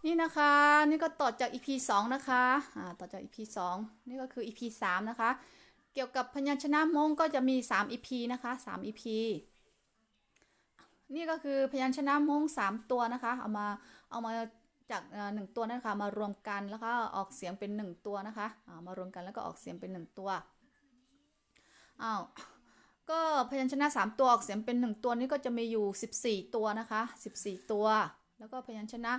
นี่นะคะนี่ก็ต่อจาก EP 2นะคะต่อจาก EP 2นี่ก็คือ EP 3นะคะเกี่ยวกับพยัญชนะมงก็จะมี3 EP นะคะ3 EP นี่ก็คือพยัญชนะมง3ตัวนะคะเอามาจาก1ตัวนะคะมารวมกันแล้วก็ออกเสียงเป็น1ตัวนะคะมารวมกันแล้วก็ออกเสียงเป็น1ตัวอ้าวก็พยัญชนะ3ตัวออกเสียงเป็น1ตัวนี้ก็จะมีอยู่14ตัวนะคะ14ตัวแล้วก็พยัญชนะ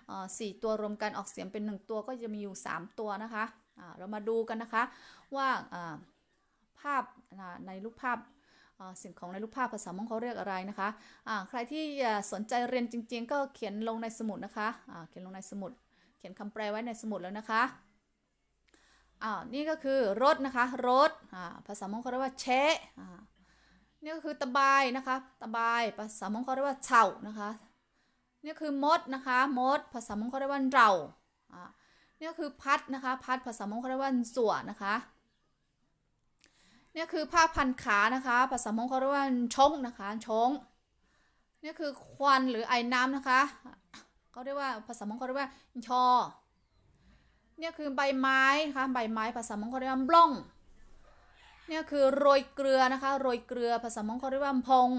4ตัวรวมกันออกเสียงเป็น1ตัวก็จะมีอยู่3ตัวนะคะเรามาดูกันนะคะว่าภาพในรูปภาพสิ่งของในรูปภาพภาษามงเขาเรียกอะไรนะคะใครที่สนใจเรียนจริงๆก็เขียนลงในสมุดนะคะเขียนลงในสมุดเขียนคำแปลไว้ในสมุดแล้วนะคะนี่ก็คือรถนะคะรถภาษามงเขาเรียกว่าเชะนี่ก็คือตะไบนะคะตะไบภาษามงเขาเรียกว่าเฉานะคะนี่คือมดนะคะมดภาษามงเขาเรียกว่าเรานี่คือพัดนะคะพัดภาษามงเขาเรียกว่าจั่วนะคะนี่คือผ้าพันขานะคะภาษามงเขาเรียกว่าชงนะคะชงนี่คือควันหรือไอ้น้ำนะคะเขาเรียกว่าภาษามงเขาเรียกว่าชอเนี่ยคือใบไม้นะคะใบไม้ภาษามงเขาเรียกว่าบล้องเนี่ยคือโรยเกลือนะคะโรยเกลือภาษามงเขาเรียกว่าพง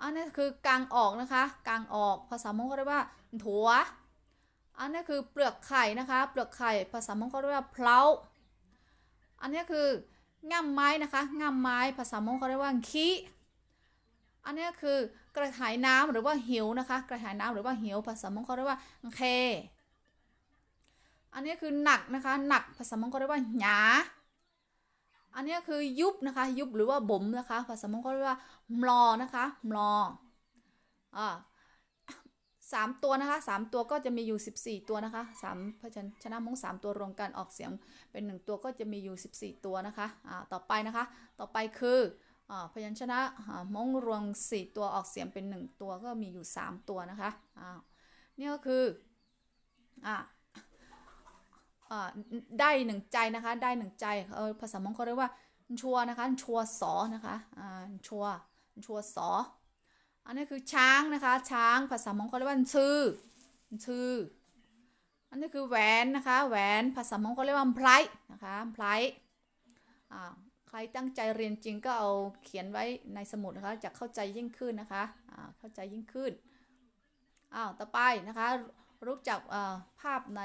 อันนี้คือกางออกนะคะกางออกภาษามงเขาเรียกว่าถั่วอันนี้คือเปลือกไข่นะคะเปลือกไข่ภาษามงเขาเรียกว่าเพล้าอันนี้คือง่ามไม้นะคะง่ามไม้ภาษามงเขาเรียกว่าขี้อันนี้คือกระหายน้ำหรือว่าหิวนะคะกระหายน้ำหรือว่าหิวภาษามงเขาเรียกว่าเคอันนี้คือหนักนะคะหนักภาษามงเขาเรียกว่าหยาอันนี้คือยุบนะคะยุบหรือว่าบ่มนะคะภาษามงเขาเรียกว่ามลอนะคะมลอ3ตัวนะคะ3ตัวก็จะมีอยู่14ตัวนะคะ3พยัญชนะมง3ตัวรวมกันออกเสียงเป็น1ตัวก็จะมีอยู่14ตัวนะคะต่อไปนะคะต่อไปคือพยัญชนะมงรวม4ตัวออกเสียงเป็น1ตัวก็มีอยู่3ตัวนะคะนี่ก็คือได้1ใจนะคะได้1ใจภาษามงเขาเรียกว่าชัวนะคะชัวสอนะคะชัวสออันนี้คือช้างนะคะช้างภาษามงเขาเรียกว่าชื่ออันนี้คือแหวนนะคะแหวนภาษามงเขาเรียกว่าไพรนะคะไพรใครตั้งใจเรียนจริงก็เอาเขียนไว้ในสมุดนะคะจะเข้าใจยิ่งขึ้นนะคะเข้าใจยิ่งขึ้นต่อไปนะคะรู้จักภาพใน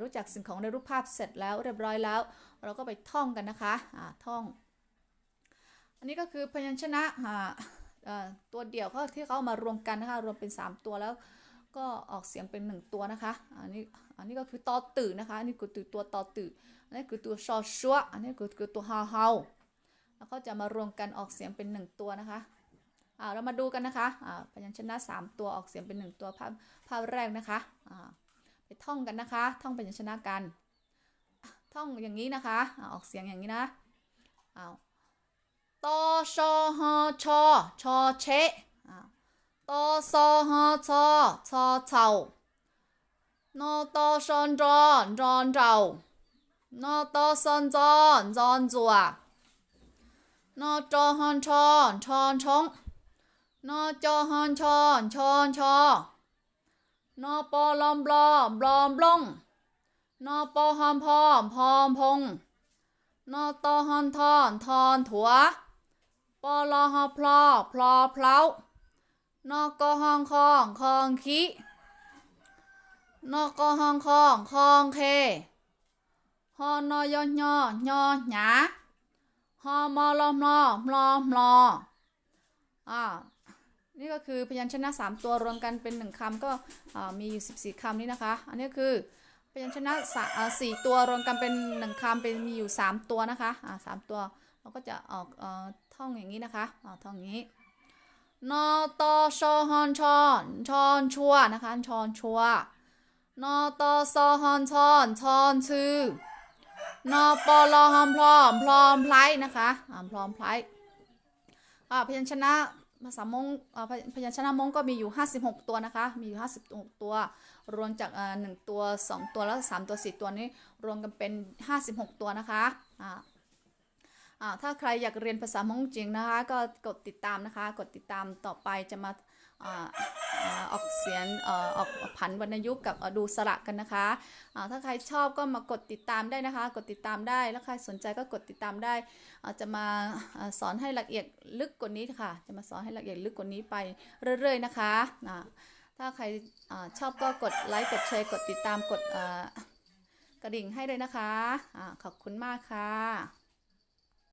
รู้จักสิ่งของในรูปภาพเสร็จแล้วเรียบร้อยแล้วเราก็ไปท่องกันนะคะท่องอันนี้ก็คือพยัญชนะตัวเดี่ยวที่เขามารวมกันนะคะรวมเป็น3ตัวแล้วก็ออกเสียงเป็น1ตัวนะคะอันนี้ก็คือตอตื่นนะคะอันนี้คือตัวตอตื่นอันนี้คือตัวชอชัวอันนี้คือตัวฮาเฮาแล้วก็จะมารวมกันออกเสียงเป็น1ตัวนะคะเรามาดูกันนะคะพยัญชนะ3ตัวออกเสียงเป็น1ตัวภาพแรกนะคะไปท่องกันนะคะท่องพยัญชนะกันท่องอย่างนี้นะคะออกเสียงอย่างนี้นะตอชอฮอชอชอเชตอซอฮอชอชอเฉานอตอชอนจอนจอนเจ้านอตอซอนจอนจอนจัวนอจอฮอนชอนชอนชงนอจอฮอนชอนชอนชอนอปอลอมบลอมบลอมบลงนอปอฮอมพอมพอมพงนอตอฮอนทอนทอนถัวปอลอฮอพลอพลอเพล้านอกอฮองคองคองขี้นอกอฮองคองคองเคฮอนอยอยอยอหยาฮอมอลอมลอมลอมลอนี่ก็คือพยัญชนะ3ตัวรวมกันเป็น1คำก็มีอยู่14คำนี้นะคะอันนี้คือพยัญชนะ4ตัวรวมกันเป็น1คำเป็นมีอยู่3ตัวนะคะ3ตัวเราก็จะออกท่องอย่างนี้นะคะท่องอย่างนี้นอตอชอฮอนชอนชอนชัวนะคะชอนชัวนอตอซอฮอนชอนชอนชื่อนอปอลอฮอมพลอมพลอมไพรนะคะพลอมไพรพยัญชนะภาษามงพยัญชนะมงก็มีอยู่56ตัวนะคะมีอยู่56ตัวรวมจาก1ตัว2ตัวแล้ว3ตัว4ตัวนี้รวมกันเป็น56ตัวนะคะถ้าใครอยากเรียนภาษามงจริงนะคะก็กดติดตามนะคะกดติดตามต่อไปจะมา อ่าออกเสียงออกผันวรรณยุกต์กับดูสระกันนะคะถ้าใครชอบก็มากดติดตามได้นะคะกดติดตามได้แล้วใครสนใจก็กดติดตามได้จะมาสอนให้ละเอียดลึกกว่านี้ค่ะจะมาสอนให้ละเอียดลึกกว่านี้ไปเรื่อยๆนะคะถ้าใครชอบก็กดไลค์กดแชร์กดติดตามกดกระดิ่งให้เลยนะคะขอบคุณมากค่ะ